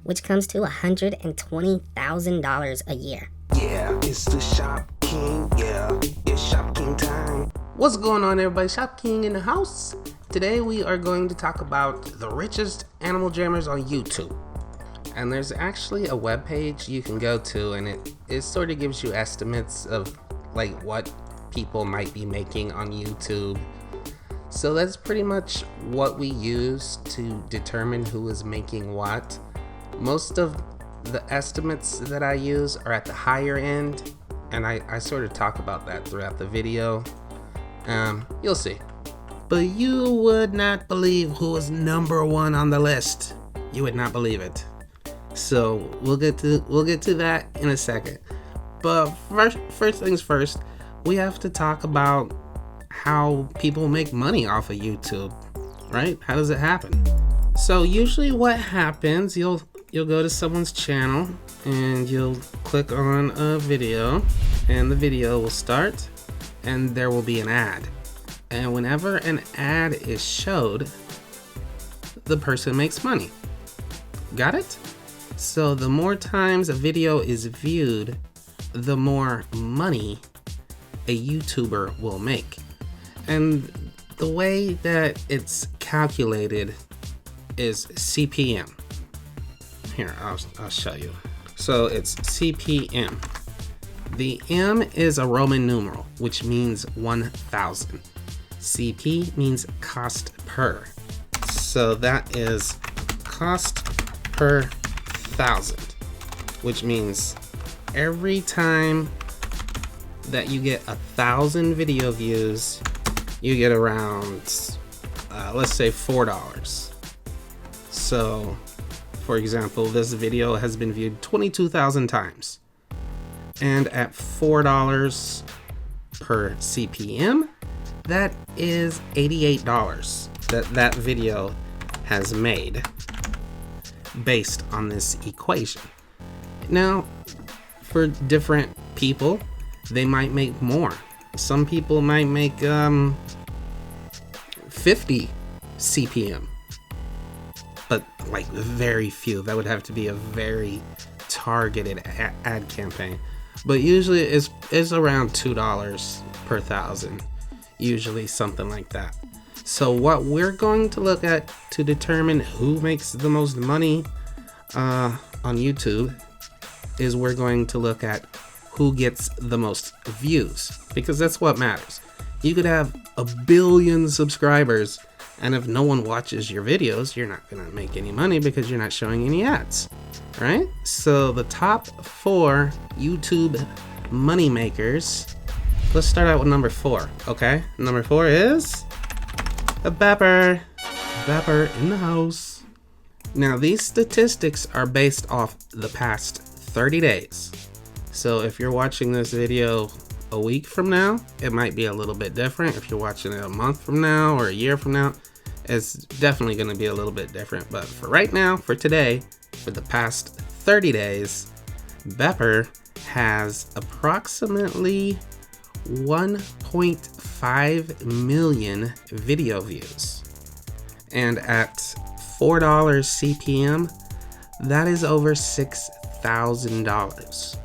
which comes to $120,000 a year. Yeah, it's the Shopking. Yeah, it's Shopking time. What's going on, everybody? Shopking in the house. Today we are going to talk about the richest animal jammers on YouTube. And there's actually a web page you can go to, and it sort of gives you estimates of like what people might be making on YouTube. So that's pretty much what we use to determine who is making what. Most of the estimates that I use are at the higher end, and I sort of talk about that throughout the video. You'll see. But you would not believe who is number one on the list. You would not believe it. So we'll get to that in a second. But first things first, we have to talk about how people make money off of YouTube, right? How does it happen? So usually what happens, you'll go to someone's channel and you'll click on a video, and the video will start and there will be an ad. And whenever an ad is showed, the person makes money. Got it? So the more times a video is viewed, the more money a YouTuber will make. And the way that it's calculated is CPM. Here, I'll show you. So it's CPM. The M is a Roman numeral, which means 1,000. CP means cost per. So that is cost per 1,000, which means every time that you get 1,000 video views, you get around, let's say $4. So, for example, this video has been viewed 22,000 times. And at $4 per CPM, that is $88 that video has made based on this equation. Now, for different people, they might make more. Some people might make 50 CPM, but like very few. That would have to be a very targeted ad campaign. But usually it's around $2 per 1,000, usually something like that. So what we're going to look at to determine who makes the most money on YouTube is we're going to look at who gets the most views, because that's what matters. You could have 1 billion subscribers, and if no one watches your videos, you're not gonna make any money because you're not showing any ads, right? So the top 4 YouTube money makers, let's start out with number 4, okay? Number 4 is Aparri. Aparri in the house. Now these statistics are based off the past 30 days. So if you're watching this video a week from now, it might be a little bit different. If you're watching it a month from now or a year from now, it's definitely going to be a little bit different. But for right now, for today, for the past 30 days, Aparri has approximately 1.5 million video views. And at $4 CPM, that is over $6,000.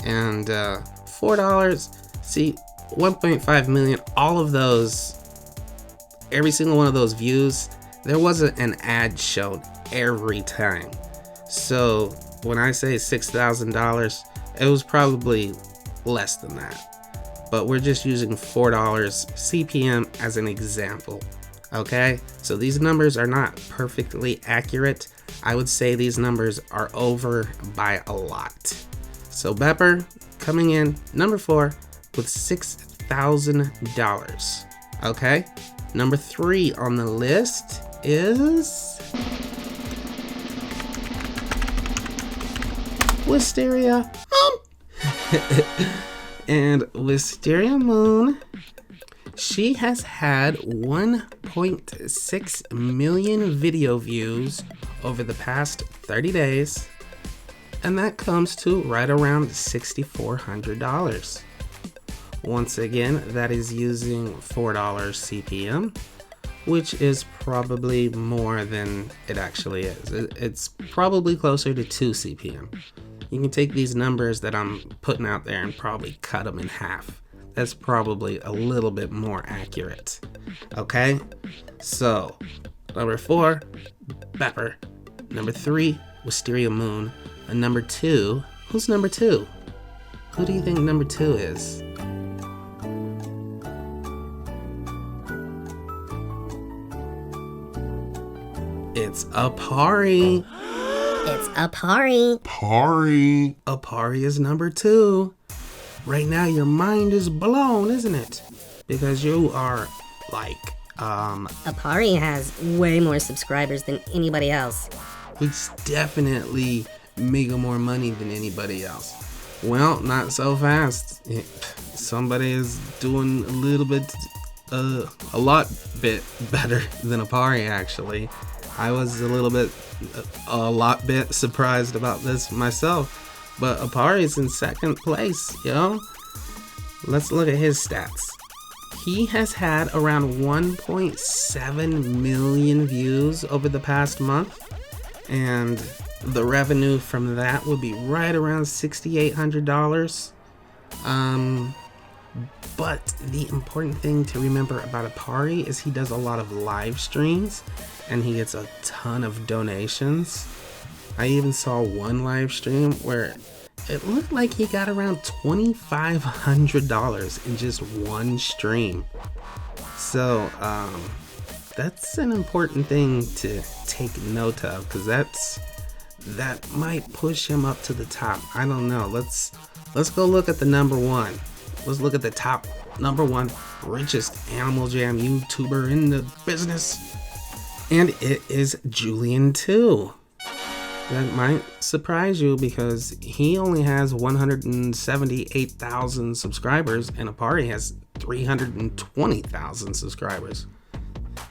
And $4, see, 1.5 million, all of those, every single one of those views, there wasn't an ad shown every time. So when I say $6,000, it was probably less than that. But we're just using $4 CPM as an example. Okay, so these numbers are not perfectly accurate. I would say these numbers are over by a lot. So Aparri coming in number 4 with $6,000. Okay, number 3 on the list is Wisteria Moon. And Wisteria Moon, she has had 1.6 million video views over the past 30 days, and that comes to right around $6,400. Once again, that is using $4 CPM. which is probably more than it actually is. It's probably closer to 2 CPM. You can take these numbers that I'm putting out there and probably cut them in half. That's probably a little bit more accurate. Okay? So, number 4, Pepper. Number 3, Wisteria Moon. And number 2, who's number 2? Who do you think number 2 is? It's Aparri. It's Aparri. Aparri is number 2. Right now your mind is blown, isn't it? Because you are like, Aparri has way more subscribers than anybody else. he's definitely making more money than anybody else. Well, not so fast. Somebody is doing a little bit, a lot bit better than Aparri actually. I was a lot bit surprised about this myself, but Aparri's in second place, yo. Let's look at his stats. He has had around 1.7 million views over the past month, and the revenue from that would be right around $6,800. But the important thing to remember about Aparri is he does a lot of live streams and he gets a ton of donations. I even saw one live stream where it looked like he got around $2,500 in just one stream. So that's an important thing to take note of, because that might push him up to the top. I don't know. Let's go look at the number 1. Let's look at the top number 1 richest Animal Jam YouTuber in the business. And it is Julian2. That might surprise you because he only has 178,000 subscribers and Aparri has 320,000 subscribers.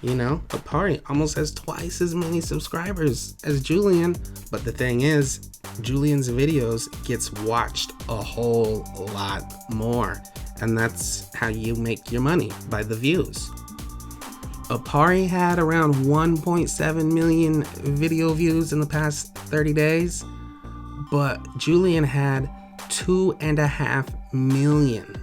You know, Aparri almost has twice as many subscribers as Julian, but the thing is, Julian's videos gets watched a whole lot more, and that's how you make your money, by the views. Aparri had around 1.7 million video views in the past 30 days, but Julian had 2.5 million.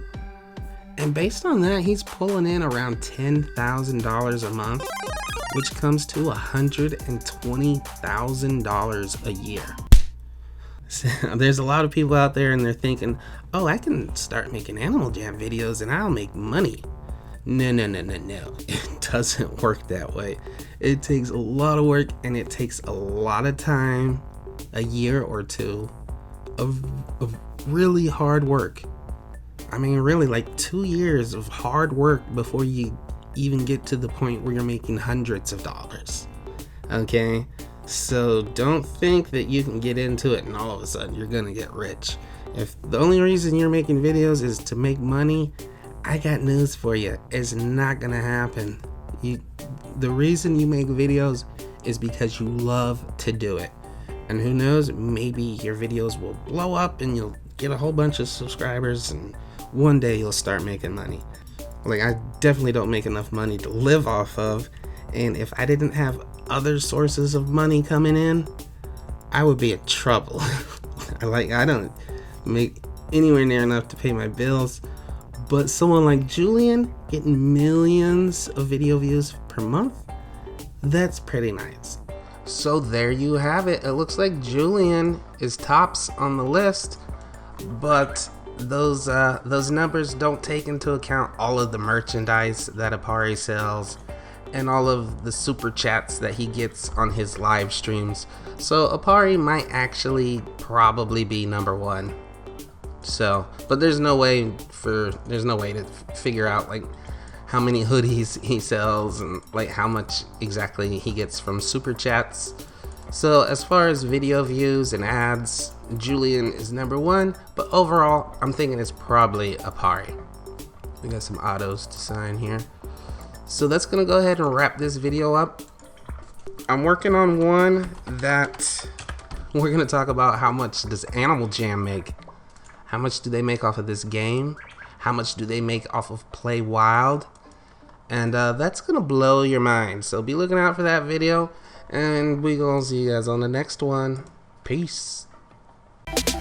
And based on that, he's pulling in around $10,000 a month, which comes to $120,000 a year. So, there's a lot of people out there and they're thinking, oh, I can start making Animal Jam videos and I'll make money. No. It doesn't work that way. It takes a lot of work and it takes a lot of time, a year or two of really hard work. I mean, really, like 2 years of hard work before you even get to the point where you're making hundreds of dollars. Okay? So don't think that you can get into it and all of a sudden you're gonna get rich. If the only reason you're making videos is to make money, I got news for you. It's not gonna happen. The reason you make videos is because you love to do it. And who knows, maybe your videos will blow up and you'll get a whole bunch of subscribers and one day you'll start making money. Like, I definitely don't make enough money to live off of, and if I didn't have other sources of money coming in, I would be in trouble. I don't make anywhere near enough to pay my bills, but someone like Julian getting millions of video views per month, that's pretty nice. So there you have it. It looks like Julian is tops on the list, but those numbers don't take into account all of the merchandise that Aparri sells and all of the super chats that he gets on his live streams. So Aparri might actually probably be number 1. So, but there's no way to figure out like how many hoodies he sells and like how much exactly he gets from super chats. So as far as video views and ads, Julian is number 1, but overall, I'm thinking it's probably Aparri. We got some autos to sign here. So that's gonna go ahead and wrap this video up. I'm working on one that we're gonna talk about how much does Animal Jam make? How much do they make off of this game? How much do they make off of Play Wild? And that's gonna blow your mind. So be looking out for that video. And we gonna see you guys on the next one. Peace.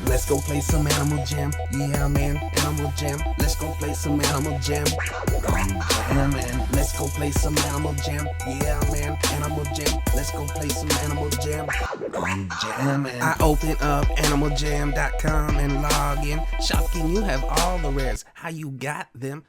Let's go play some Animal Jam. Yeah, man, Animal Jam. Let's go play some Animal Jam. Yeah, man, let's go play some Animal Jam. Yeah, man, Animal Jam. Let's go play some Animal Jam. Jam, man. I open up animaljam.com and log in. Shopking, you have all the rares. How you got them?